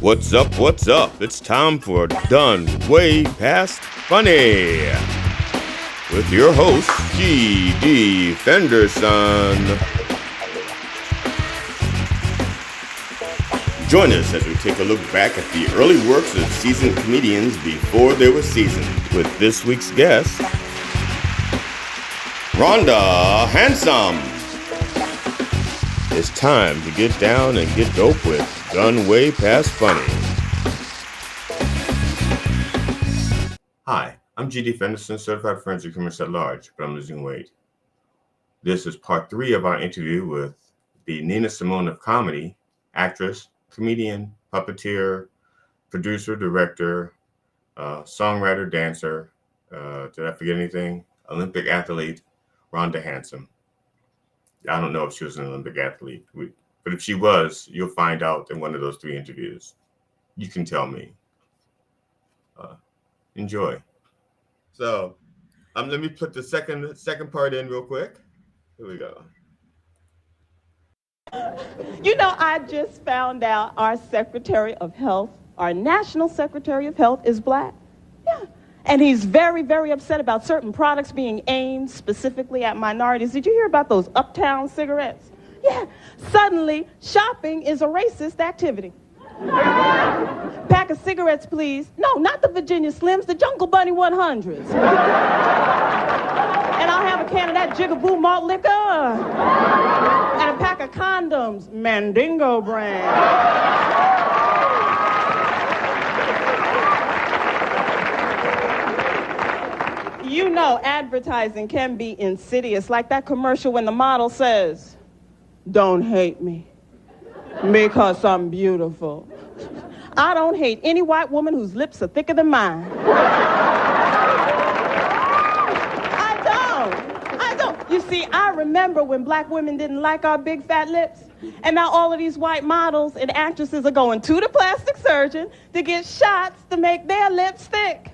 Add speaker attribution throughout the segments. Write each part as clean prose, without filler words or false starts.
Speaker 1: What's up? What's up? It's time for Done Way Past Funny with your host, G.D. Fenderson. Join us as we take a look back at the early works of seasoned comedians before they were seasoned with this week's guest, Rhonda Hansome. It's time to get down and get dope with Done Way Past Funny. Hi, I'm G.D. Fenderson, certified forensic humorist at large, but I'm losing weight. This is part 3 of our interview with the Nina Simone of comedy, actress, comedian, puppeteer, producer, director, songwriter, dancer, did I forget anything? Olympic athlete, Rhonda Hansome. I don't know if she was an Olympic athlete, but if she was, you'll find out in one of those 3 interviews. You can tell me. Enjoy. So, let me put the second part in real quick. Here we go.
Speaker 2: You know, I just found out our Secretary of Health, our National Secretary of Health, is black. Yeah. And he's very, very upset about certain products being aimed specifically at minorities. Did you hear about those Uptown cigarettes? Yeah. Suddenly, shopping is a racist activity. Pack of cigarettes, please. No, not the Virginia Slims, the Jungle Bunny 100s. And I'll have a can of that Jigaboo malt liquor. And a pack of condoms, Mandingo brand. You know, advertising can be insidious, like that commercial when the model says, "Don't hate me, because I'm beautiful." I don't hate any white woman whose lips are thicker than mine. I don't. You see, I remember when black women didn't like our big fat lips, and now all of these white models and actresses are going to the plastic surgeon to get shots to make their lips thick.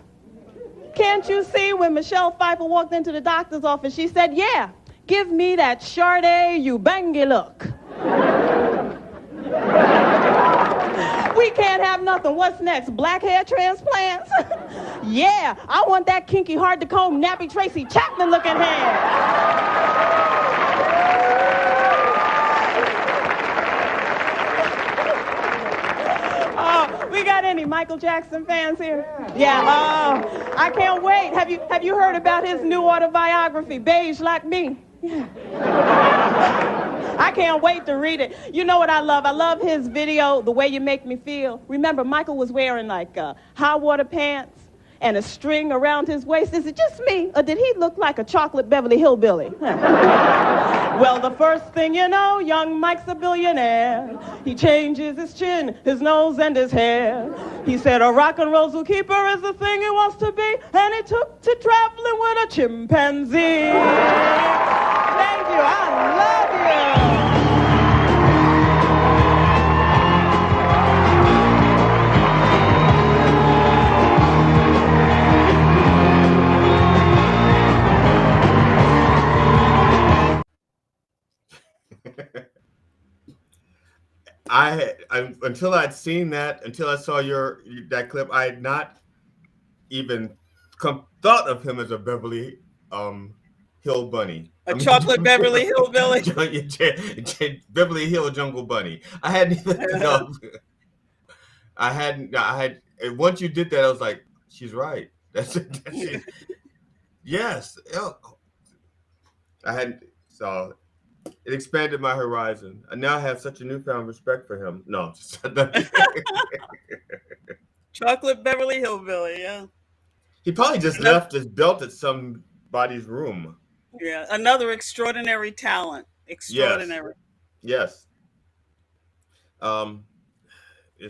Speaker 2: Can't you see when Michelle Pfeiffer walked into the doctor's office, she said, "Yeah, give me that Sade Ubangi look." We can't have nothing. What's next? Black hair transplants? Yeah, I want that kinky, hard to comb, nappy Tracy Chapman looking hair. We got any Michael Jackson fans here? Yeah. I can't wait. Have you heard about his new autobiography, Beige Like Me? Yeah. I can't wait to read it. You know what I love? I love his video, The Way You Make Me Feel. Remember, Michael was wearing like high water pants and a string around his waist. Is it just me, or did he look like a chocolate Beverly Hillbilly? Well, the first thing you know, young Mike's a billionaire. He changes his chin, his nose, and his hair. He said a rock and roll zookeeper is the thing he wants to be, and he took to traveling with a chimpanzee. Thank you. I love you.
Speaker 1: Until I'd seen that, until I saw that clip, I had not even thought of him as a Beverly Hill bunny.
Speaker 3: Chocolate Beverly Hillbilly.
Speaker 1: Beverly Hill Jungle Bunny. I hadn't even I had once you did that, I was like, she's right. That's it. Yes. I hadn't so it expanded my horizon. I now have such a newfound respect for him. No,
Speaker 3: Chocolate Beverly Hillbilly, yeah.
Speaker 1: He probably just left his belt at somebody's room.
Speaker 3: Yeah, another extraordinary talent. Extraordinary.
Speaker 1: Yes. Let's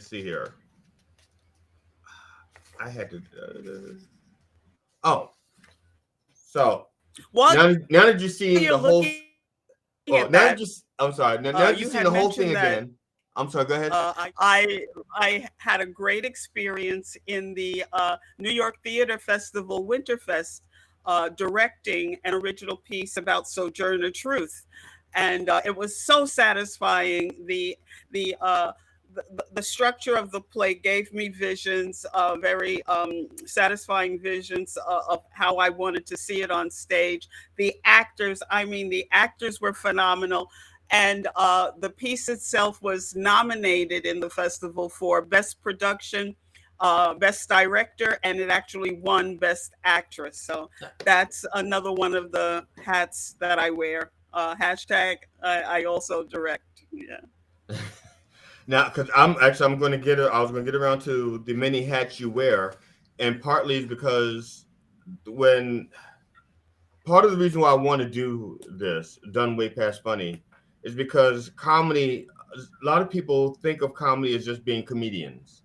Speaker 1: see here. I had to. So.
Speaker 3: What?
Speaker 1: Now that you see the whole. I'm sorry. Now that you see the whole thing again. I'm sorry. Go ahead.
Speaker 3: I had a great experience in the New York Theater Festival Winterfest, directing an original piece about Sojourner Truth, and it was so satisfying. The the structure of the play gave me visions, very satisfying visions of how I wanted to see it on stage. The actors, I mean, the actors were phenomenal. And the piece itself was nominated in the festival for Best Production, Best Director, and it actually won Best Actress. So that's another one of the hats that I wear. Hashtag, I also direct. Yeah.
Speaker 1: Now, because I'm going to I was going to get around to the many hats you wear, and partly is because when part of the reason why I want to do this, done way past funny, is because comedy. A lot of people think of comedy as just being comedians,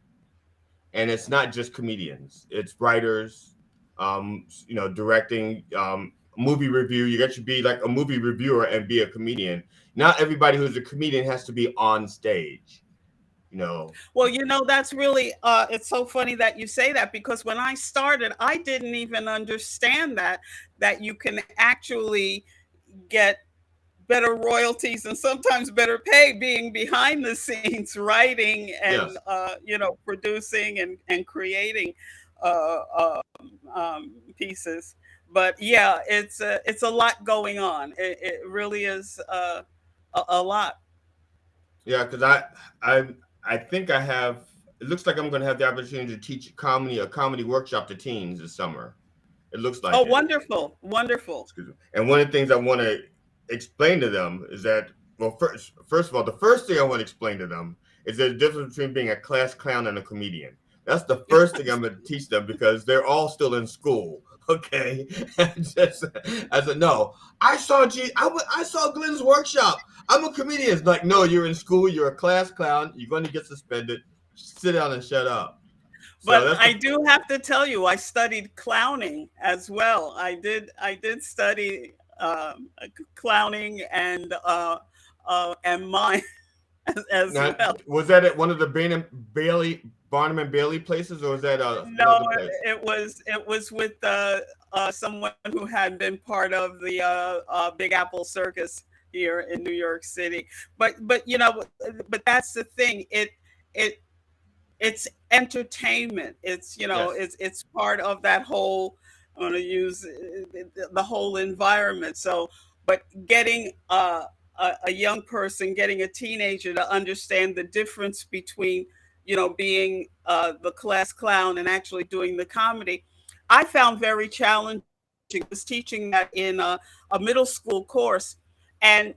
Speaker 1: and it's not just comedians. It's writers, directing, movie review. You got to be like a movie reviewer and be a comedian. Not everybody who's a comedian has to be on stage.
Speaker 3: Well, that's really, it's so funny that you say that, because when I started, I didn't even understand that you can actually get better royalties and sometimes better pay being behind the scenes writing and
Speaker 1: Yes.
Speaker 3: producing and creating uh, uh, pieces. But yeah, it's a lot going on. It really is a lot.
Speaker 1: Yeah, because I think I have. It looks like I'm going to have the opportunity to teach a comedy workshop to teens this summer. It looks
Speaker 3: Oh,
Speaker 1: like it.
Speaker 3: wonderful, wonderful.
Speaker 1: Excuse me. And one of the things I want to explain to them is that, well, first of all, the first thing I want to explain to them is there's a difference between being a class clown and a comedian. That's the first thing I'm going to teach them because they're all still in school. Okay, I said no. I saw Glenn's workshop. I'm a comedian. It's like, no, you're in school. You're a class clown. You're going to get suspended. Sit down and shut up. So
Speaker 3: But
Speaker 1: that's
Speaker 3: I
Speaker 1: the
Speaker 3: do have to tell you, I studied clowning as well. I did study clowning and mime as
Speaker 1: now.
Speaker 3: well.
Speaker 1: Was that at one of the Barnum and Bailey places, or was that
Speaker 3: No,
Speaker 1: another place?
Speaker 3: it was with someone who had been part of the Big Apple Circus here in New York City. But that's the thing. It it's entertainment. It's you know
Speaker 1: Yes.
Speaker 3: it's part of that whole. I want to use the whole environment. So, but getting a young person, getting a teenager to understand the difference between being the class clown and actually doing the comedy, I found very challenging. I was teaching that in a middle school course, and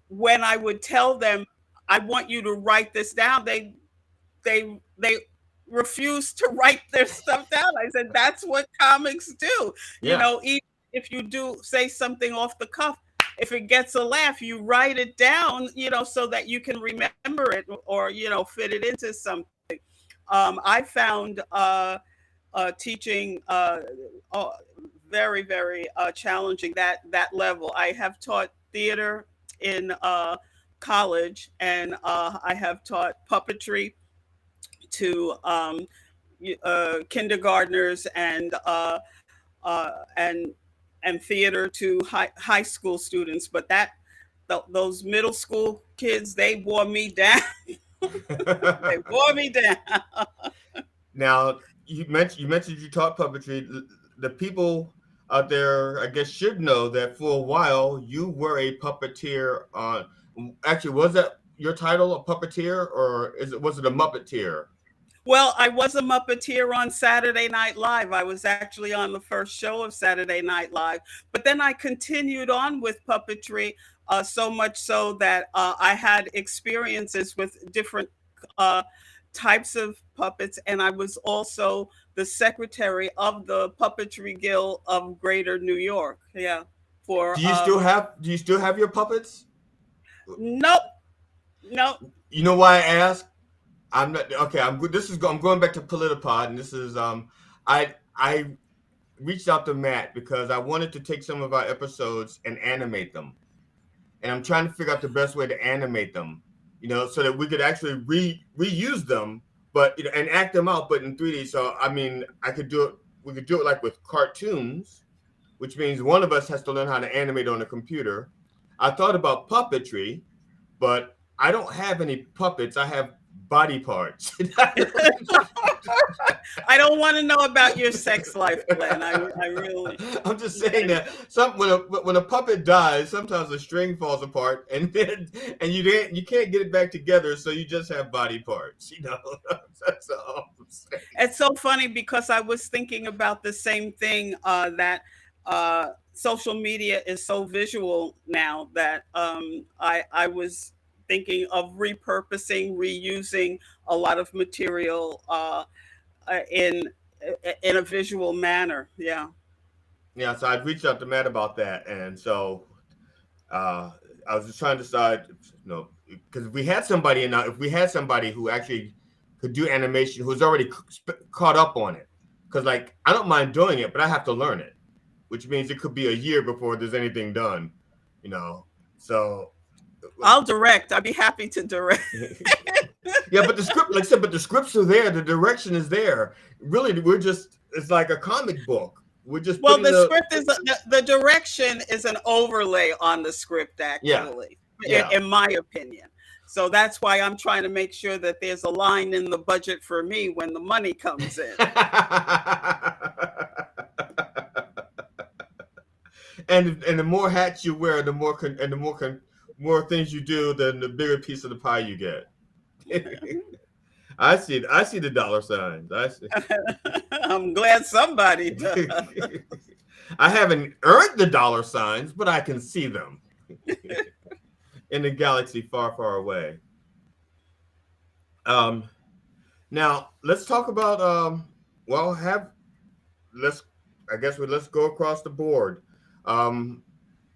Speaker 3: when I would tell them, I want you to write this down, they refused to write their stuff down. I said, that's what comics do.
Speaker 1: Yeah.
Speaker 3: Even if you do say something off the cuff, if it gets a laugh, you write it down, so that you can remember it, or fit it into something. I found teaching very, very challenging, that level. I have taught theater in college, and I have taught puppetry to kindergartners, and theater to high school students. But those middle school kids, they wore me down. They wore me down.
Speaker 1: Now you mentioned you taught puppetry. The people out there, I guess, should know that for a while you were a puppeteer. On actually, was that your title, a puppeteer, or was it a Muppeteer?
Speaker 3: Well, I was a Muppeteer on Saturday Night Live. I was actually on the first show of Saturday Night Live. But then I continued on with puppetry, so much so that I had experiences with different uh, types of puppets. And I was also the secretary of the Puppetry Guild of Greater New York. Yeah. For
Speaker 1: Do you still have your puppets?
Speaker 3: nope, nope.
Speaker 1: You know why I ask? I'm not okay. I'm going back to Politipod, and this is I reached out to Matt because I wanted to take some of our episodes and animate them, and I'm trying to figure out the best way to animate them, so that we could actually reuse them, but and act them out, but in 3D. So I mean, I could do it. We could do it like with cartoons, which means one of us has to learn how to animate on a computer. I thought about puppetry, but I don't have any puppets. I have body parts.
Speaker 3: I don't want to know about your sex life, Glenn. I really.
Speaker 1: I'm just saying that when a puppet dies, sometimes the string falls apart, and you can't get it back together, so you just have body parts. That's all I'm saying.
Speaker 3: It's so funny because I was thinking about the same thing, that social media is so visual now that I was thinking of repurposing, reusing a lot of material in a visual manner. Yeah.
Speaker 1: Yeah, so I'd reached out to Matt about that, and so uh, I was just trying to decide, because if we had somebody who actually could do animation, who's already caught up on it, because like I don't mind doing it, but I have to learn it, which means it could be a year before there's anything done, So
Speaker 3: I'll direct. I'd be happy to direct.
Speaker 1: yeah, but the script, like I said, but the scripts are there, the direction is there. Really, it's like a comic book. We're just
Speaker 3: Well, the script is the direction is an overlay on the script, actually, in my opinion. So that's why I'm trying to make sure that there's a line in the budget for me when the money comes in.
Speaker 1: And the more hats you wear, the more more things you do, then the bigger piece of the pie you get. I see the dollar signs. I see.
Speaker 3: I'm glad somebody does.
Speaker 1: I haven't earned the dollar signs, but I can see them in the galaxy far, far away. Now let's talk about let's go across the board.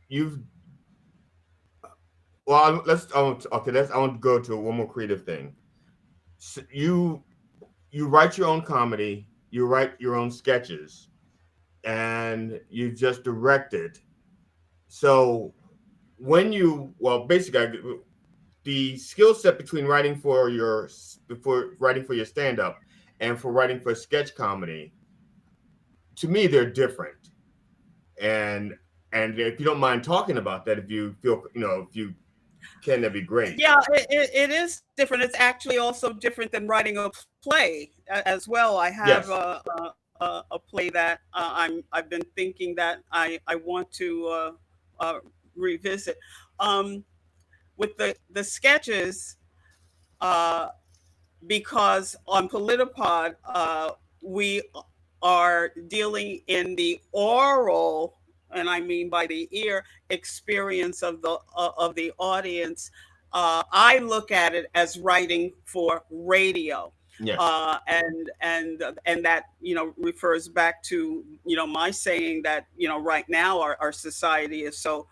Speaker 1: You've well let's I want to go to one more creative thing. So you write your own comedy, you write your own sketches, and you just direct it. So basically the skill set between writing for your stand up and for writing for sketch comedy, to me they're different. And if you don't mind talking about that, if you feel if you can, that'd be great.
Speaker 3: Yeah, it is different. It's actually also different than writing a play as well. I have a play that I've been thinking that I want to revisit. With the sketches, because on Politipod we are dealing in the oral, and I mean by the ear, experience of the audience. I look at it as writing for radio.
Speaker 1: Yes.
Speaker 3: And that refers back to my saying that right now our society is so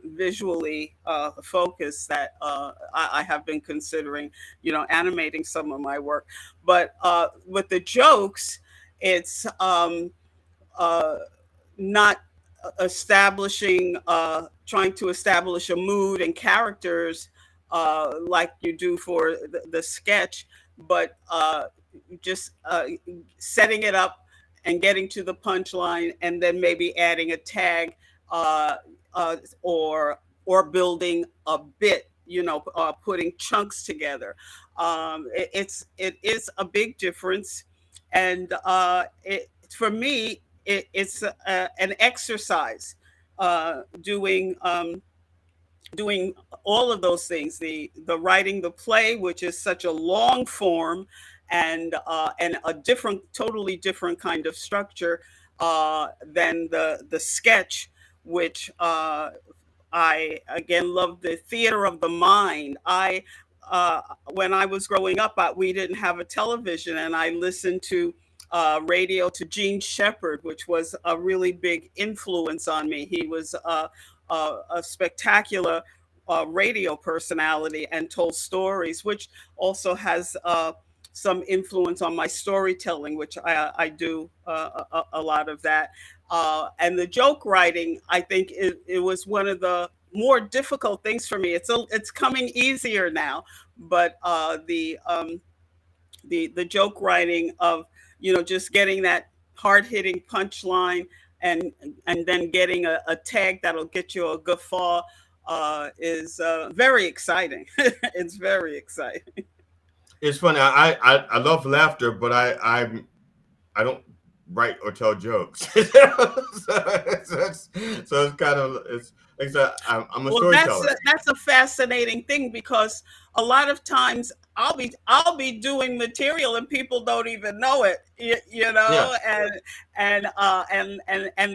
Speaker 3: visually focused that I have been considering animating some of my work. But with the jokes, it's not trying to establish a mood and characters like you do for the sketch, but just setting it up and getting to the punchline, and then maybe adding a tag or building a bit, putting chunks together. It is a big difference, and for me, it's an exercise doing all of those things. The writing the play, which is such a long form, and a totally different kind of structure than the sketch, which I again love the theater of the mind. When I was growing up, we didn't have a television, and I listened to radio to Gene Shepherd, which was a really big influence on me. He was a spectacular radio personality and told stories, which also has some influence on my storytelling, which I do a lot of that. And the joke writing, I think it was one of the more difficult things for me. It's coming easier now, but the joke writing of just getting that hard hitting punchline and then getting a tag that'll get you a guffaw is very exciting. It's very exciting.
Speaker 1: It's funny. I love laughter, but I don't write or tell jokes. So it's kind of it's I'm a
Speaker 3: Well,
Speaker 1: storyteller.
Speaker 3: that's a fascinating thing because a lot of times I'll be doing material and people don't even know it, you
Speaker 1: Yeah.
Speaker 3: know, and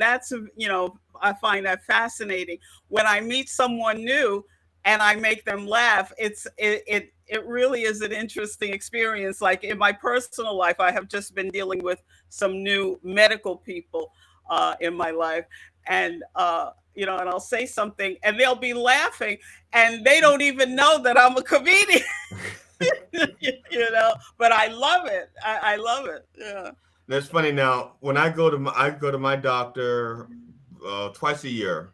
Speaker 3: that's, you know, I find that fascinating when I meet someone new and I make them laugh. It really is an interesting experience. Like in my personal life, I have just been dealing with some new medical people in my life, and you know, and I'll say something and they'll be laughing and they don't even know that I'm a comedian. You know, but I love it. I love it. Yeah.
Speaker 1: That's funny. Now, when I go to my doctor twice a year,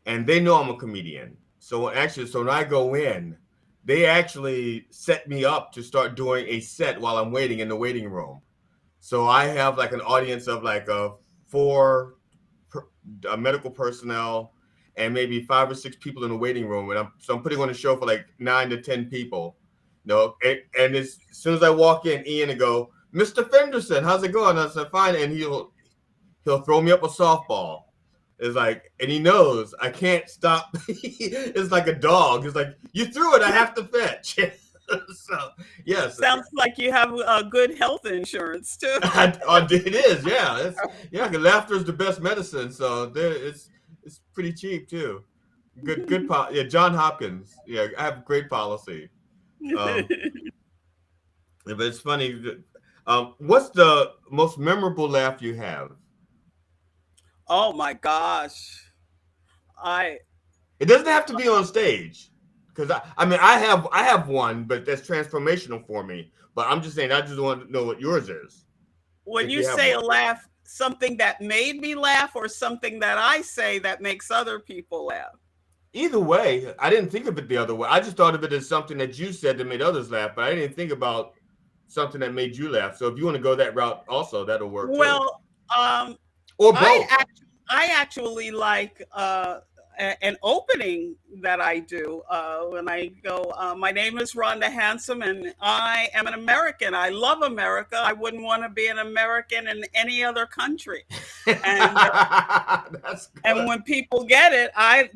Speaker 1: and they know I'm a comedian. So actually, so when I go in, they actually set me up to start doing a set while I'm waiting in the waiting room. So I have like an audience of like four per, medical personnel and maybe 5 or 6 people in the waiting room, and I'm putting on a show for like 9 to 10 people. No, and as soon as I walk in, Ian and go, Mr. Fenderson, how's it going? I said, fine, and he'll throw me up a softball. It's like, and he knows I can't stop. It's like a dog. It's like, you threw it, I have to fetch. So yes,
Speaker 3: Sounds like you have good health insurance too.
Speaker 1: it is. Yeah, yeah. 'Cause laughter is the best medicine. So there, it's pretty cheap too. Yeah, John Hopkins. Yeah, I have great policy. Um, but it's funny. What's the most memorable laugh you have?
Speaker 3: Oh my gosh. I
Speaker 1: It doesn't have to be on stage, because I mean I have one, but that's transformational for me. But I'm just saying I just want to know what yours is,
Speaker 3: When
Speaker 1: if
Speaker 3: you
Speaker 1: you have
Speaker 3: say
Speaker 1: one.
Speaker 3: a laugh, something that made me laugh or something that I say that makes other people laugh.
Speaker 1: Either way, I didn't think of it the other way. I just thought of it as something that you said that made others laugh, but I didn't think about something that made you laugh. So if you want to go that route, also that'll work too,
Speaker 3: Well, um,
Speaker 1: or
Speaker 3: I
Speaker 1: both.
Speaker 3: act I actually like an opening that I do when I go. My name is Rhonda Hansome, and I am an American. I love America. I wouldn't want to be an American in any other country. And
Speaker 1: That's
Speaker 3: and
Speaker 1: good.
Speaker 3: when people get it, I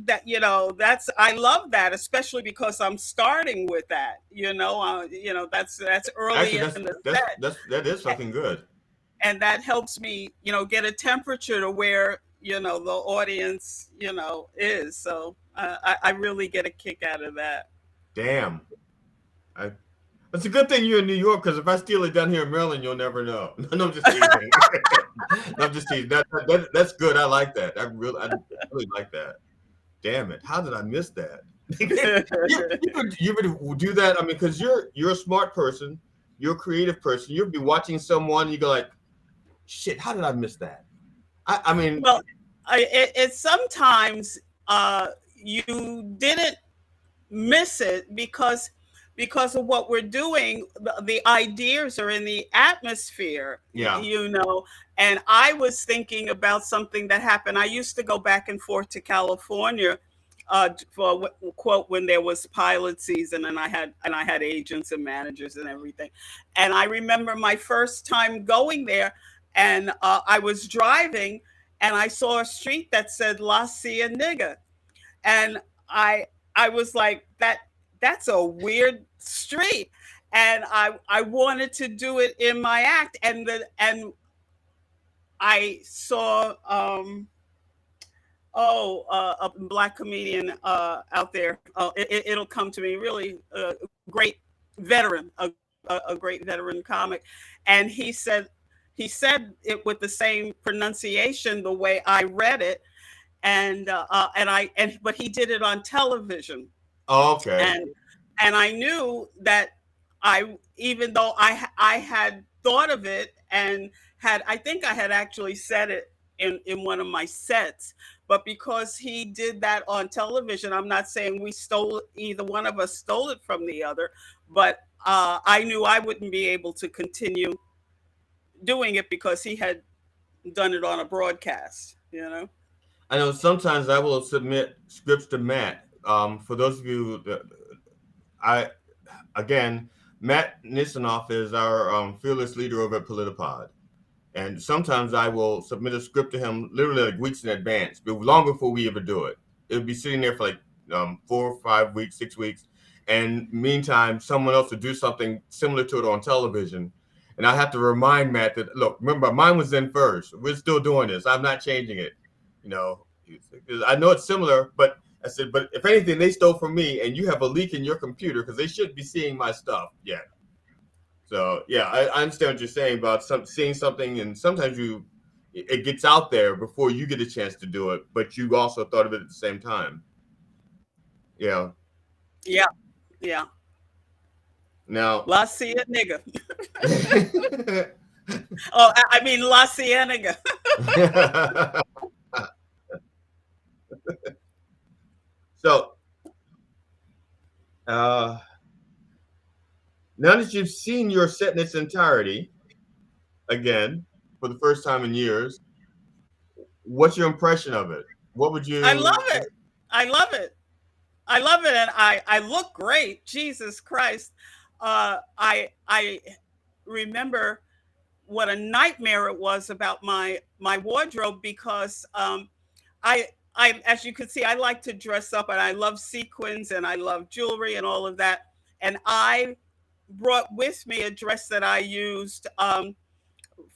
Speaker 3: love that, especially because I'm starting with that. That's early
Speaker 1: Actually,
Speaker 3: in the set,
Speaker 1: that is fucking good.
Speaker 3: and that helps me, get a temperature to where the audience is. So I really get a kick out of that.
Speaker 1: Damn. I, it's a good thing you're in New York, because if I steal it down here in Maryland, you'll never know. No, I'm just teasing. No, I'm just teasing. That's good. I like that. I really like that. Damn it! How did I miss that? You would do that. I mean, because you're a smart person. You're a creative person. You'd be watching someone. You go like, shit. How did I miss that? I mean,
Speaker 3: Well, it sometimes you didn't miss it because of what we're doing. The ideas are in the atmosphere,
Speaker 1: yeah.
Speaker 3: and I was thinking about something that happened. I used to go back and forth to California for quote when there was pilot season, and I had agents and managers and everything. And I remember my first time going there, and I was driving and I saw a street that said La Cienega, and I was like, that's a weird street, and I wanted to do it in my act, and I saw a black comedian out there. It'll come to me. Really great veteran, a great veteran comic, and he said it with the same pronunciation the way I read it, but he did it on television,
Speaker 1: Oh, okay.
Speaker 3: and I knew that even though I had thought of it, and I think I had actually said it in one of my sets, but because he did that on television, I'm not saying either one of us stole it from the other, but I knew I wouldn't be able to continue doing it because he had done it on a broadcast.
Speaker 1: I know sometimes I will submit scripts to Matt For those of you that I again, Matt Nisanoff is our fearless leader over at Politipod. And sometimes I will submit a script to him literally like weeks in advance, but long before we ever do it. It'll be sitting there for like 4 or 5 weeks, 6 weeks. And meantime, someone else will do something similar to it on television. And I have to remind Matt that, look, remember, mine was in first. We're still doing this. I'm not changing it. You know, I know it's similar, but I said, but if anything, they stole from me and you have a leak in your computer because they shouldn't be seeing my stuff yet. So yeah, I understand what you're saying about seeing something, and sometimes it gets out there before you get a chance to do it, but you also thought of it at the same time. Yeah.
Speaker 3: Yeah, yeah.
Speaker 1: Now,
Speaker 3: La Cienega. Oh, I mean La Cienega.
Speaker 1: so uh, now that you've seen your set in its entirety again for the first time in years, what's your impression of it? What would
Speaker 3: I love
Speaker 1: you?
Speaker 3: it. I love it. I love it, and I look great. Jesus Christ. I remember what a nightmare it was about my wardrobe because I as you can see, I like to dress up and I love sequins and I love jewelry and all of that. And I brought with me a dress that I used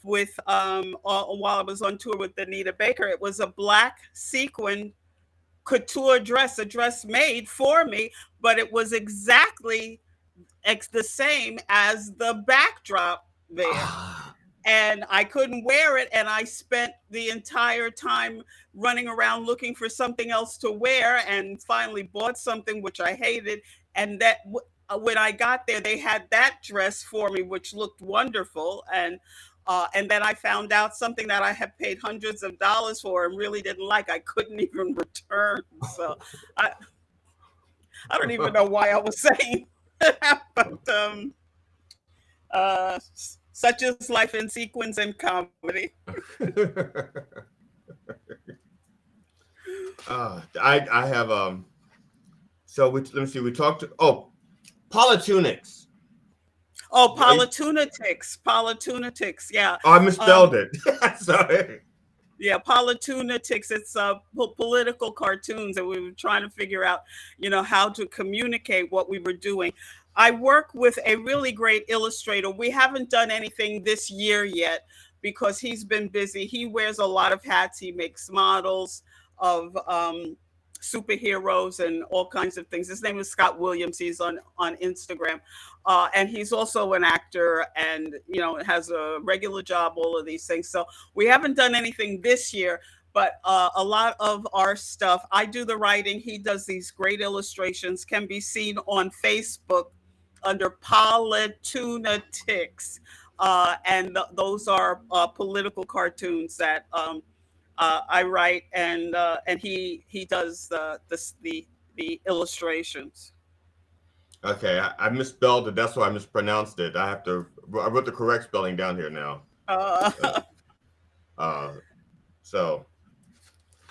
Speaker 3: with while I was on tour with Anita Baker. It was a black sequin couture dress, a dress made for me, but it was exactly the same as the backdrop there.
Speaker 1: Ah,
Speaker 3: And I couldn't wear it. And I spent the entire time running around looking for something else to wear and finally bought something which I hated. And when I got there, they had that dress for me, which looked wonderful. And then I found out something that I had paid hundreds of dollars for and really didn't like. I couldn't even return. So I, I don't even know why I was saying that, but uh, such is life in sequins and comedy.
Speaker 1: I have so let me see, we talked Polytunics.
Speaker 3: Oh,
Speaker 1: I,
Speaker 3: Polytunatics, yeah.
Speaker 1: I
Speaker 3: Um,
Speaker 1: misspelled it. Sorry.
Speaker 3: yeah, Polytunatics. It's political cartoons, and we were trying to figure out, how to communicate what we were doing. I work with a really great illustrator. We haven't done anything this year yet because he's been busy. He wears a lot of hats. He makes models of superheroes and all kinds of things. His name is Scott Williams. He's on Instagram, and he's also an actor, and has a regular job. All of these things. So we haven't done anything this year, but a lot of our stuff. I do the writing. He does these great illustrations. Can be seen on Facebook under Politunatics. Those are political cartoons that I write, and he does the illustrations.
Speaker 1: Okay, I misspelled it. That's why I mispronounced it. I wrote the correct spelling down here now. Uh,
Speaker 3: Uh,
Speaker 1: uh, so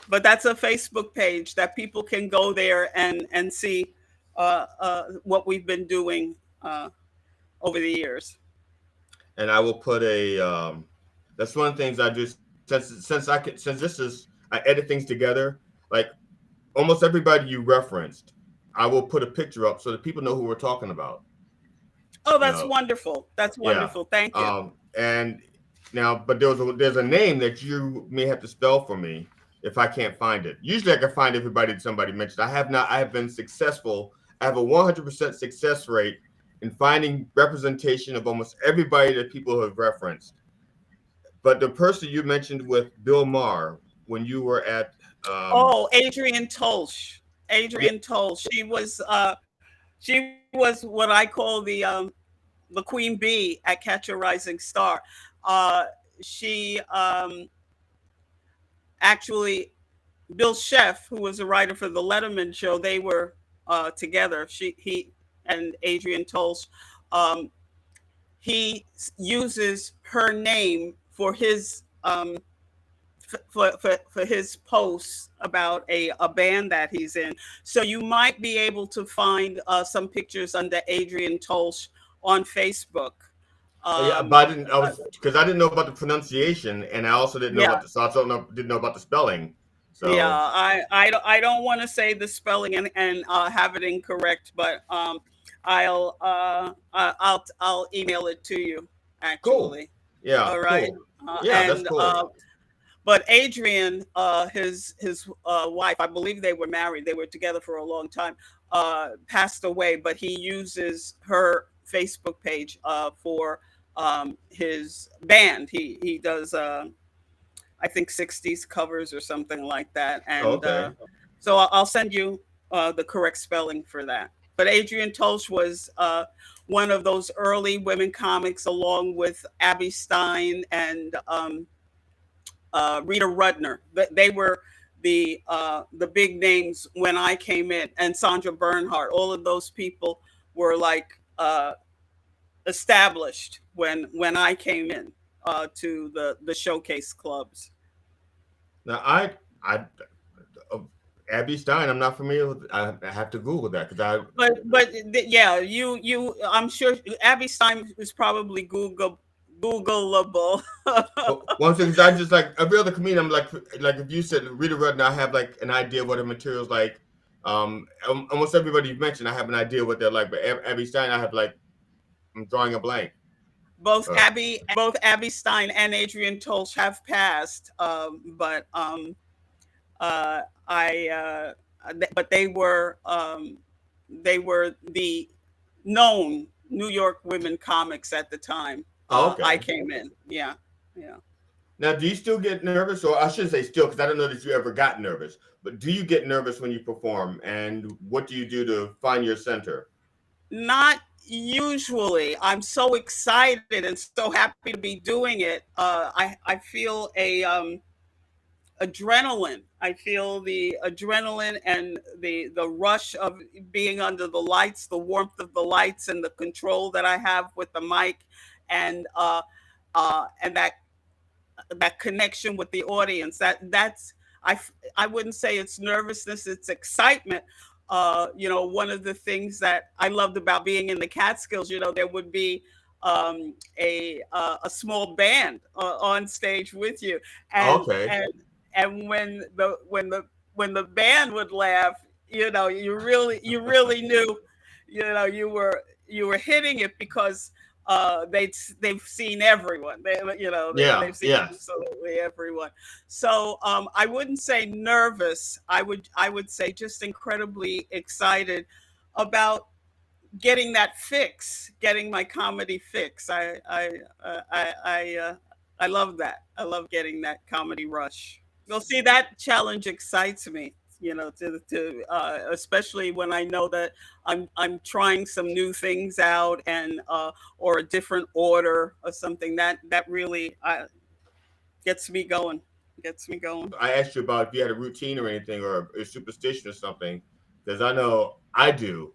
Speaker 3: but that's a Facebook page that people can go there and see what we've been doing over the years.
Speaker 1: and I will put a that's one of the things I do since this is I edit things together. Like almost everybody you referenced, I will put a picture up so that people know who we're talking about.
Speaker 3: Oh,
Speaker 1: You
Speaker 3: that's
Speaker 1: know,
Speaker 3: wonderful. That's
Speaker 1: yeah.
Speaker 3: wonderful. Thank you.
Speaker 1: And now, but there's a name that you may have to spell for me if I can't find it. Usually, I can find everybody that somebody mentioned. I have not. I have been successful. I have a 100% success rate in finding representation of almost everybody that people have referenced. But the person you mentioned with Bill Maher when you were at,
Speaker 3: Oh, Adrienne Tolsch.
Speaker 1: yeah,
Speaker 3: Adrienne Tolsch. She was what I call the queen bee at Catch a Rising Star. Uh, she actually Bill Sheff, who was a writer for the Letterman show, they were together. He and Adrienne Tolsch. Um, he uses her name for for his posts about a band that he's in. So you might be able to find some pictures under Adrian Tolsch on Facebook.
Speaker 1: Yeah,
Speaker 3: Um,
Speaker 1: but I didn't. I was because I didn't know about the pronunciation, and I also didn't know
Speaker 3: yeah,
Speaker 1: about the. So I also didn't know about the spelling.
Speaker 3: yeah.
Speaker 1: So
Speaker 3: I don't want to say the spelling and have it incorrect, but I'll email it to you
Speaker 1: cool.
Speaker 3: actually.
Speaker 1: Yeah,
Speaker 3: All right.
Speaker 1: cool. Yeah, that's
Speaker 3: And
Speaker 1: cool.
Speaker 3: But Adrian, his wife, I believe they were married. They were together for a long time. Passed away, but he uses her Facebook page for his band. He does I think 60s covers or something like that.
Speaker 1: Oh,
Speaker 3: And
Speaker 1: okay.
Speaker 3: so I'll send you the correct spelling for that. But Adrian Tolsch was one of those early women comics, along with Abby Stein and Rita Rudner. They were the big names when I came in, and Sandra Bernhardt. All of those people were like established when I came in to the showcase clubs.
Speaker 1: Now I uh, Abby Stein. I'm not familiar with. I have to Google that because I.
Speaker 3: Yeah, you I'm sure Abby Stein is probably Googleable.
Speaker 1: But one thing is, I just like every other comedian. I'm like if you said Rita Rudner, I have like an idea what her material's like. Almost everybody you've mentioned, I have an idea what they're like. But Abby Stein, I have like I'm drawing a blank. Uh,
Speaker 3: Both Abby Stein and Adrian Tolsch have passed, but I but they were the known New York women comics at the time.
Speaker 1: oh,
Speaker 3: I
Speaker 1: okay.
Speaker 3: came in. Yeah, yeah.
Speaker 1: Now, do you still get nervous, or I should say still, because I don't know that you ever got nervous. But do you get nervous when you perform, and what do you do to find your center?
Speaker 3: Not usually. I'm so excited and so happy to be doing it. I feel a adrenaline. I feel the adrenaline and the rush of being under the lights, the warmth of the lights, and the control that I have with the mic, and and that connection with the audience. That's I wouldn't say it's nervousness, it's excitement. One of the things that I loved about being in the Catskills, there would be a small band on stage with you, and
Speaker 1: Okay.
Speaker 3: and when the band would laugh, you really knew, you were hitting it because they've seen everyone.
Speaker 1: Yeah.
Speaker 3: They've seen
Speaker 1: Yes.
Speaker 3: absolutely everyone. So I wouldn't say nervous. I would say just incredibly excited about getting that fix, getting my comedy fix. I love that. I love getting that comedy rush. You'll see that challenge excites me. To especially when I know that I'm trying some new things out, and or a different order or something that really gets me going. Gets me going.
Speaker 1: I asked you about if you had a routine or anything, or a superstition or something, because I know I do.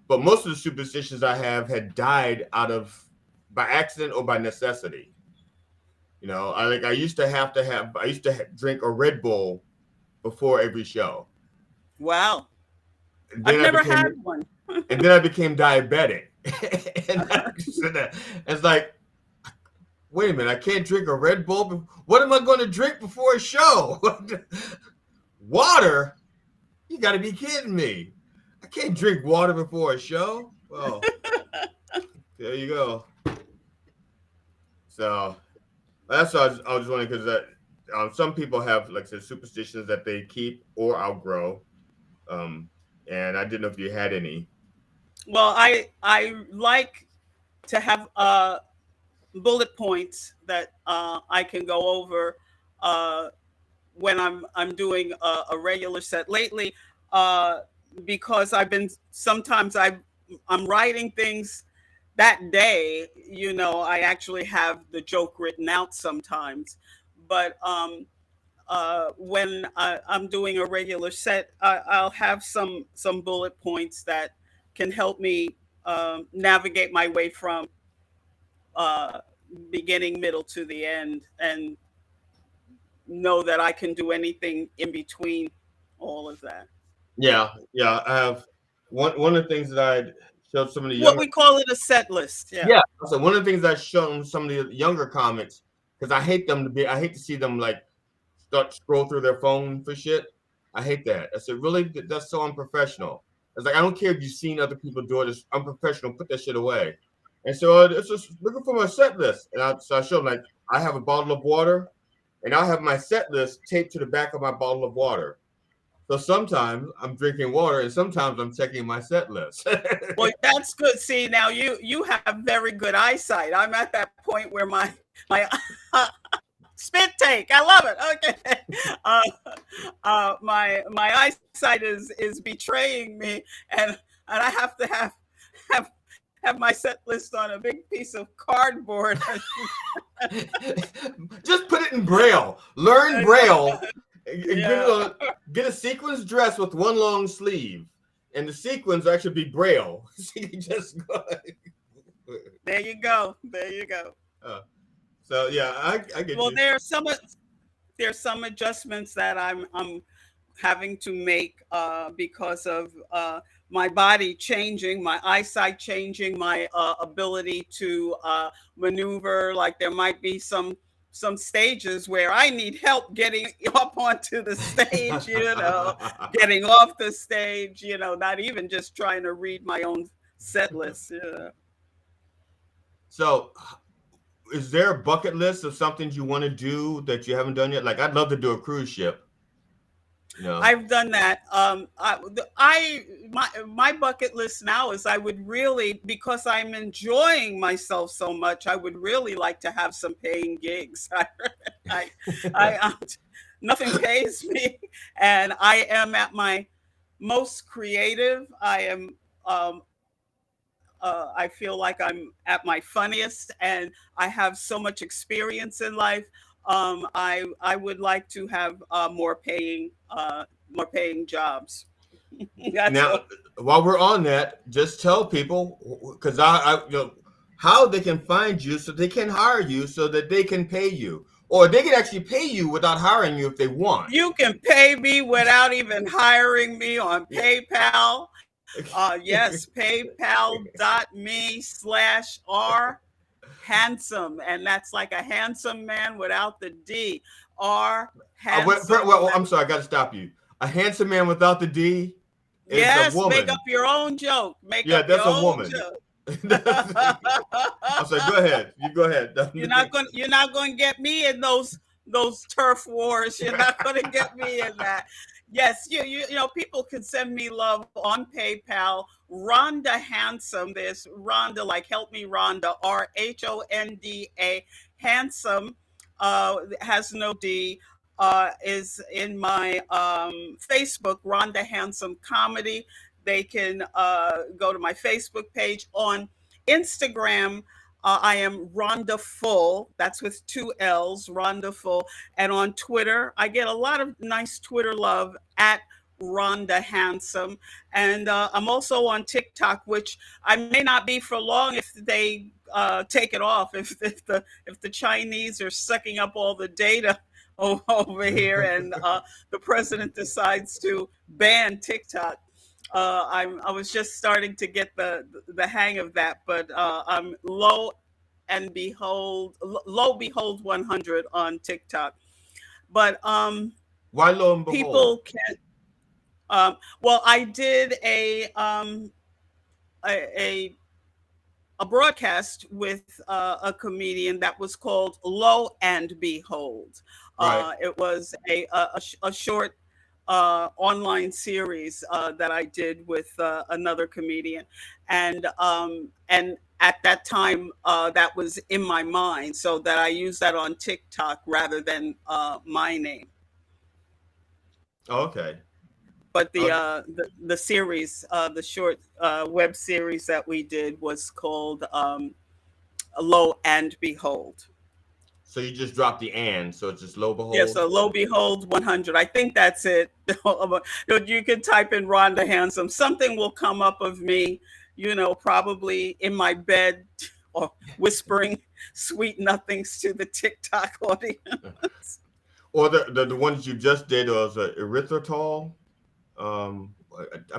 Speaker 1: But most of the superstitions I have had died out of by accident or by necessity. I used to drink a Red Bull before every show.
Speaker 3: Wow,
Speaker 1: And
Speaker 3: I've
Speaker 1: then I
Speaker 3: never had
Speaker 1: became
Speaker 3: one.
Speaker 1: and then I became diabetic. and it's like, wait a minute, I can't drink a Red Bull. What am I going to drink before a show? Water? You got to be kidding me. I can't drink water before a show. Well, there you go. So that's what I was wondering because some people have, like I said, superstitions that they keep or outgrow. Um, and I didn't know if you had any.
Speaker 3: Well, I like to have bullet points that I can go over uh, when I'm doing a regular set. Lately, uh, because I'm writing things that day. I actually have the joke written out sometimes, but when I'm doing a regular set, I'll have some bullet points that can help me navigate my way from uh, beginning, middle to the end, and know that I can do anything in between all of that.
Speaker 1: Yeah, yeah. I have one of the things that I showed some of the
Speaker 3: What
Speaker 1: younger.
Speaker 3: we call it a set list. Yeah.
Speaker 1: Yeah. So one of the things I showed some of the younger comics, because I hate to see them like start scroll through their phone for shit. I hate that. I said, really, that's so unprofessional. It's like I don't care if you've seen other people do it. It's unprofessional. Put that shit away. And so it's just looking for my set list, and so I showed them, like, I have a bottle of water, and I'll have my set list taped to the back of my bottle of water. So sometimes I'm drinking water, and sometimes I'm checking my set list.
Speaker 3: Well, that's good. See, now you have very good eyesight. I'm at that point where my spit take. I love it. Okay. My eyesight is betraying me, and I have to have my set list on a big piece of cardboard.
Speaker 1: Just put it in Braille. Learn Braille.
Speaker 3: Yeah.
Speaker 1: Get a sequins dress with one long sleeve, and the sequins actually be Braille. So you just go.
Speaker 3: There you go. There you go.
Speaker 1: So yeah, I get
Speaker 3: Well,
Speaker 1: you.
Speaker 3: there's some adjustments that I'm having to make because of my body changing, my eyesight changing, my ability to maneuver. Like there might be some stages where I need help getting up onto the stage, getting off the stage, not even just trying to read my own set list. Yeah.
Speaker 1: So, is there a bucket list of something you want to do that you haven't done yet? Like, I'd love to do a cruise ship.
Speaker 3: I've done that. My bucket list now is I would really, because I'm enjoying myself so much, I would really like to have some paying gigs. I nothing pays me, and I am at my most creative. I feel like I'm at my funniest, and I have so much experience in life. I would like to have more paying jobs. That's
Speaker 1: Now,
Speaker 3: all.
Speaker 1: while we're on that, just tell people, because how they can find you so they can hire you so that they can pay you, or they can actually pay you without hiring you if they want.
Speaker 3: You can pay me without even hiring me on PayPal. Yes, paypal.me/R handsome, and that's like a handsome man without the D. R handsome.
Speaker 1: Well, I'm sorry, I got to stop you. A handsome man without the D is
Speaker 3: Yes,
Speaker 1: a woman.
Speaker 3: make up your own joke.
Speaker 1: That's
Speaker 3: your
Speaker 1: a
Speaker 3: own
Speaker 1: woman.
Speaker 3: joke.
Speaker 1: I'm sorry. Go ahead. You go ahead.
Speaker 3: You're not going to get me in those turf wars. You're not going to get me in that. Yes, you know, people can send me love on PayPal. Rhonda Hansome. There's Rhonda, like help me Rhonda, RHONDA. Handsome has no D. Is in my Facebook, Rhonda Hansome Comedy. They can go to my Facebook page. On Instagram, I am Rhonda Full. That's with 2 L's, Rhonda Full. And on Twitter, I get a lot of nice Twitter love at Rhonda Hansome. And I'm also on TikTok, which I may not be for long if they take it off. If the Chinese are sucking up all the data over here, and the president decides to ban TikTok. I was just starting to get the hang of that, but I'm low behold 100 on TikTok. But
Speaker 1: why lo and behold?
Speaker 3: People can. Well, I did a broadcast with a comedian that was called Lo and Behold.
Speaker 1: Right.
Speaker 3: It was a short online series that I did with another comedian, and at that time that was in my mind, so that I used that on TikTok rather than my name.
Speaker 1: Okay.
Speaker 3: But the series, the short web series that we did was called Lo and Behold.
Speaker 1: So you just dropped the and, so it's just lo behold.
Speaker 3: Yeah, so Lo Behold 100. I think that's it. You can type in Rhonda Hansome. Something will come up of me, probably in my bed or whispering sweet nothings to the TikTok audience.
Speaker 1: Or the ones you just did was erythritol. I'm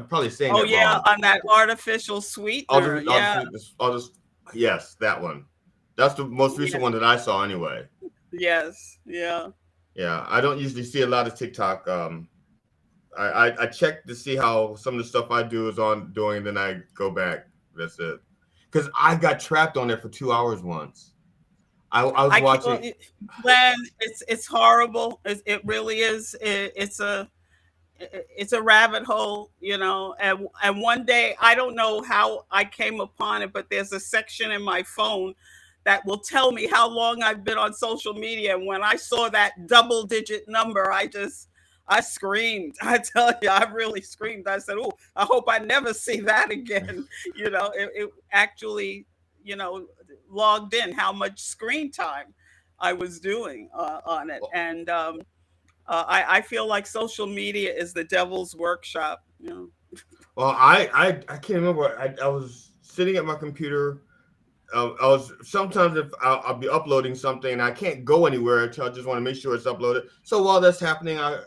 Speaker 1: probably saying
Speaker 3: Oh
Speaker 1: that
Speaker 3: yeah,
Speaker 1: wrong.
Speaker 3: on that artificial sweetener. Yeah,
Speaker 1: All this, yes, that one. That's the most
Speaker 3: yeah,
Speaker 1: recent one that I saw anyway.
Speaker 3: yes, yeah.
Speaker 1: Yeah, I don't usually see a lot of TikTok. I check to see how some of the stuff I do is on doing, and then I go back. That's it. Because I got trapped on there for 2 hours once. I was
Speaker 3: I can't. Well,
Speaker 1: watching.
Speaker 3: Glenn, it's horrible. It really is. It's a rabbit hole, and one day, I don't know how I came upon it, but there's a section in my phone that will tell me how long I've been on social media. And when I saw that double digit number, I screamed. I tell you, I really screamed. I said, oh, I hope I never see that again. It actually, you know logged in how much screen time I was doing on it. And I feel like social media is the devil's workshop.
Speaker 1: Well, I can't remember. I was sitting at my computer. I was sometimes if I'll be uploading something and I can't go anywhere until I just want to make sure it's uploaded. So while that's happening, I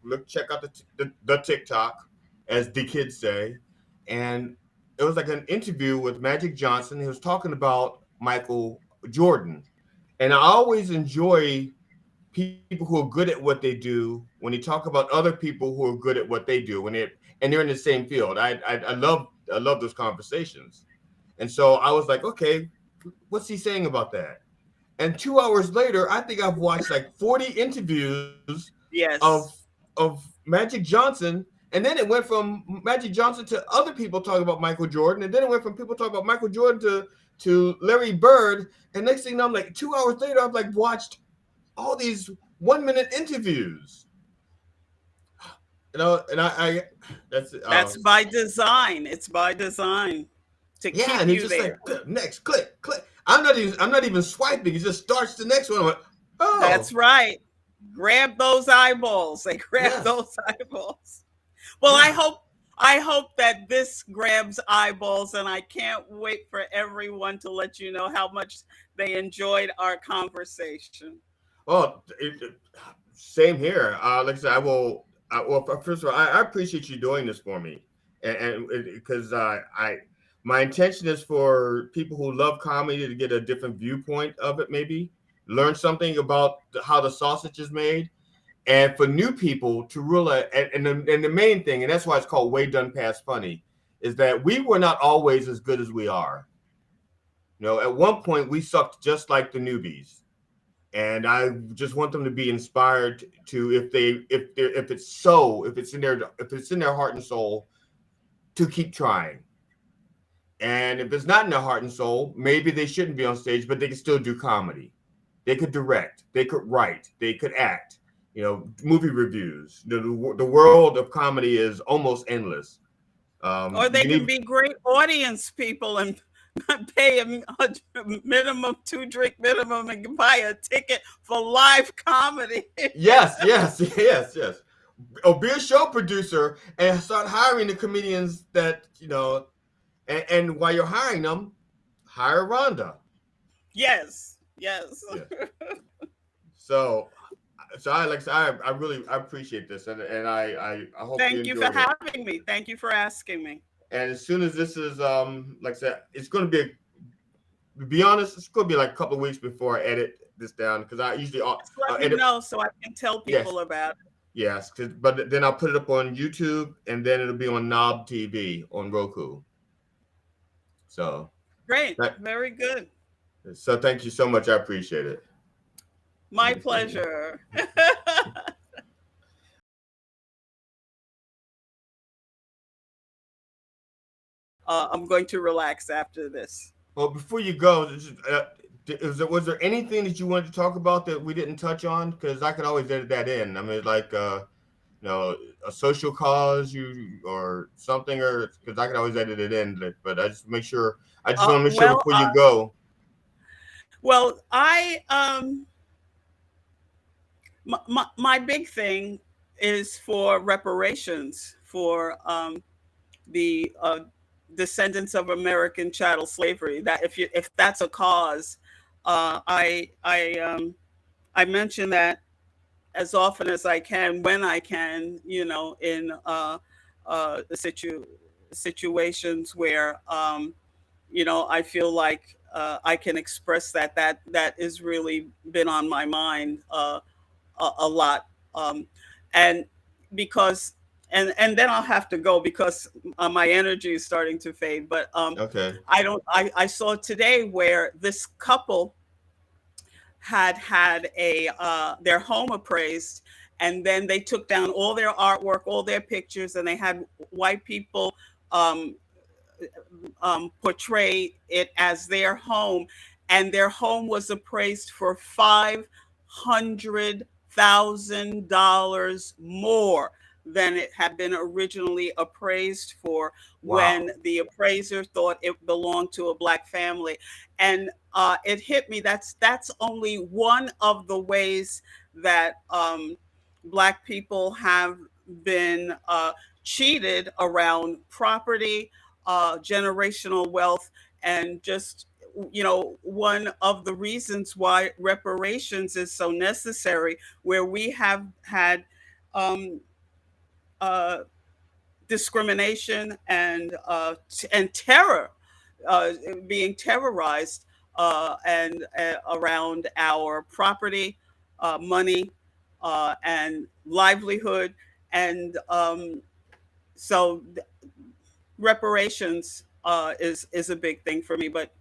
Speaker 1: look check out the TikTok, as the kids say, and it was like an interview with Magic Johnson. He was talking about Michael Jordan, and I always enjoy people who are good at what they do when you talk about other people who are good at what they do and they're in the same field. I love those conversations. And so I was like, okay, what's he saying about that? And 2 hours later, I think I've watched like 40 interviews of
Speaker 3: Yes.
Speaker 1: of Magic Johnson, and then it went from Magic Johnson to other people talking about Michael Jordan, and then it went from people talking about Michael Jordan to Larry Bird. And next thing you know, I'm like 2 hours later, I've like watched all these 1 minute interviews. And I that's
Speaker 3: That's by design. It's by design to
Speaker 1: yeah,
Speaker 3: keep
Speaker 1: and it's
Speaker 3: you
Speaker 1: just
Speaker 3: there.
Speaker 1: like next, click. I'm not even swiping. It just starts the next one. I'm like, oh
Speaker 3: That's right. Grab those eyeballs. They grab
Speaker 1: yes,
Speaker 3: those eyeballs. Well,
Speaker 1: yeah.
Speaker 3: I hope that this grabs eyeballs, and I can't wait for everyone to let you know how much they enjoyed our conversation.
Speaker 1: Oh, same here. Like I said, I will. Well, first of all, I appreciate you doing this for me, and because I my intention is for people who love comedy to get a different viewpoint of it, maybe learn something about how the sausage is made, and for new people to realize. And the main thing, and that's why it's called Way Done Past Funny, is that we were not always as good as we are. At one point we sucked just like the newbies, and I just want them to be inspired to, if it's in their heart and soul, to keep trying. And if it's not in their heart and soul, maybe they shouldn't be on stage, but they can still do comedy. They could direct, they could write, they could act. Movie reviews. The world of comedy is almost endless.
Speaker 3: Or
Speaker 1: You
Speaker 3: they
Speaker 1: can
Speaker 3: can
Speaker 1: even
Speaker 3: be great audience people and pay a minimum 2 drink minimum and buy a ticket for live comedy.
Speaker 1: yes, yes, yes. Or be a show producer and start hiring the comedians that and while you're hiring them, hire Rhonda.
Speaker 3: Yes, yes.
Speaker 1: Yeah. So, I really I appreciate this, and I hope you
Speaker 3: Thank you for
Speaker 1: enjoyed it.
Speaker 3: having me. Thank you for asking me.
Speaker 1: And as soon as this is like I said, it's going to be to be honest, it's going to be like a couple of weeks before I edit this down because I usually
Speaker 3: Just let me
Speaker 1: edit.
Speaker 3: know so I can tell
Speaker 1: Yes,
Speaker 3: people about it.
Speaker 1: yes, but then I'll put it up on YouTube, and then it'll be on Knob TV on Roku. So
Speaker 3: Great.
Speaker 1: that,
Speaker 3: Very good.
Speaker 1: so thank you so much. I appreciate it. Let
Speaker 3: My
Speaker 1: me see.
Speaker 3: pleasure. I'm going to relax after this.
Speaker 1: Well, before you go, was there anything that you wanted to talk about that we didn't touch on? Because I could always edit that in. I mean, like you know, a social cause or something, or because I could always edit it in. But I just make sure. I just
Speaker 3: Uh,
Speaker 1: want to make sure
Speaker 3: well,
Speaker 1: before
Speaker 3: uh,
Speaker 1: you go.
Speaker 3: well, my big thing is for reparations for the descendants of American chattel slavery. That if that's a cause, I mentioned that as often as I can, when I can, in situations where, I feel like I can express that is really been on my mind a lot. And because, and then I'll have to go because my energy is starting to fade. But
Speaker 1: Okay.
Speaker 3: I saw today where this couple had a their home appraised, and then they took down all their artwork, all their pictures, and they had white people um, portray it as their home, and their home was appraised for $500,000 more than it had been originally appraised for
Speaker 1: Wow.
Speaker 3: when the appraiser thought it belonged to a Black family. And it hit me. That's only one of the ways that Black people have been cheated around property, generational wealth, and just, one of the reasons why reparations is so necessary, where we have had um, uh, discrimination and terror, being terrorized, and around our property, money, and livelihood, and so reparations is a big thing for me. But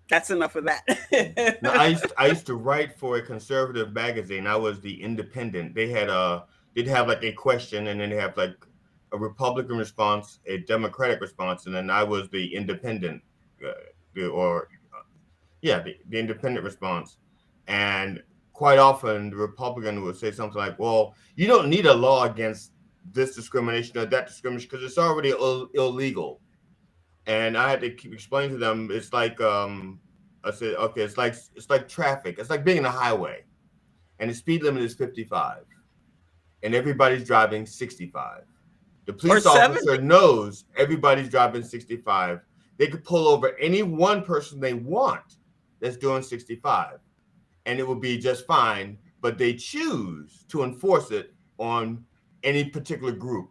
Speaker 3: that's enough of
Speaker 1: Now,
Speaker 3: that.
Speaker 1: I used to write for a conservative magazine. I was the Independent. They'd have like a question, and then they have like a Republican response, a Democratic response, and then I was the Independent, or yeah, the Independent response. And quite often, the Republican would say something like, "Well, you don't need a law against this discrimination or that discrimination because it's already illegal." And I had to keep explaining to them, it's like I said, okay, it's like traffic. It's like being in a highway, and the speed limit is 55, and everybody's driving 65. The
Speaker 3: Or
Speaker 1: police
Speaker 3: 70.
Speaker 1: officer knows everybody's driving 65. They could pull over any one person they want that's doing 65, and it will be just fine. But they choose to enforce it on any particular group.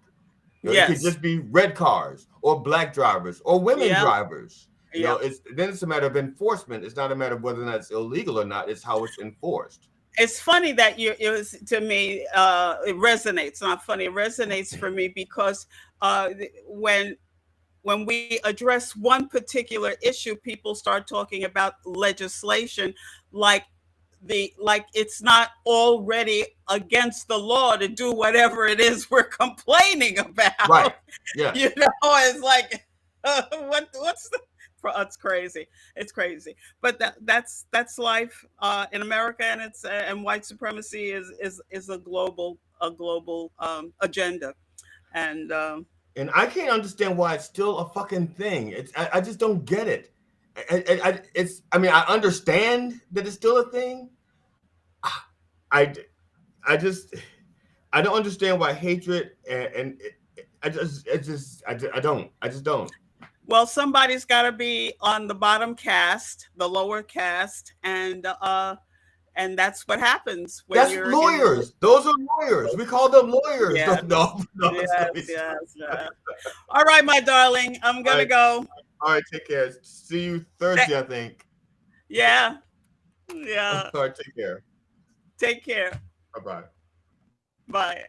Speaker 1: It could
Speaker 3: Yes.
Speaker 1: just be red cars or Black drivers or women
Speaker 3: Yeah.
Speaker 1: drivers.
Speaker 3: Yeah.
Speaker 1: It's a matter of enforcement. It's not a matter of whether or not it's illegal or not. It's how it's enforced.
Speaker 3: It's funny that it was, to me, it resonates. Not funny, it resonates for me because when we address one particular issue, people start talking about legislation like it's not already against the law to do whatever it is we're complaining
Speaker 1: Right.
Speaker 3: about.
Speaker 1: Yes.
Speaker 3: It's like what's the, it's crazy. It's crazy. But that's life in America, and it's and white supremacy is a global agenda. And
Speaker 1: And I can't understand why it's still a fucking thing. I just don't get it. I mean, I understand that it's still a thing. I I just I don't understand why hatred and I just don't.
Speaker 3: well, somebody's got to be on the bottom caste, the lower caste, and that's what happens when
Speaker 1: That's
Speaker 3: you're in.
Speaker 1: lawyers. Those are lawyers. We call them lawyers. No,
Speaker 3: Yes,
Speaker 1: no, no.
Speaker 3: yes, yes, yes. All right, my darling, I'm
Speaker 1: All
Speaker 3: gonna
Speaker 1: right,
Speaker 3: go.
Speaker 1: all right. Take care. See you Thursday, I think.
Speaker 3: Yeah,
Speaker 1: All
Speaker 3: yeah.
Speaker 1: right, take care.
Speaker 3: Take care.
Speaker 1: Bye bye.
Speaker 3: Bye.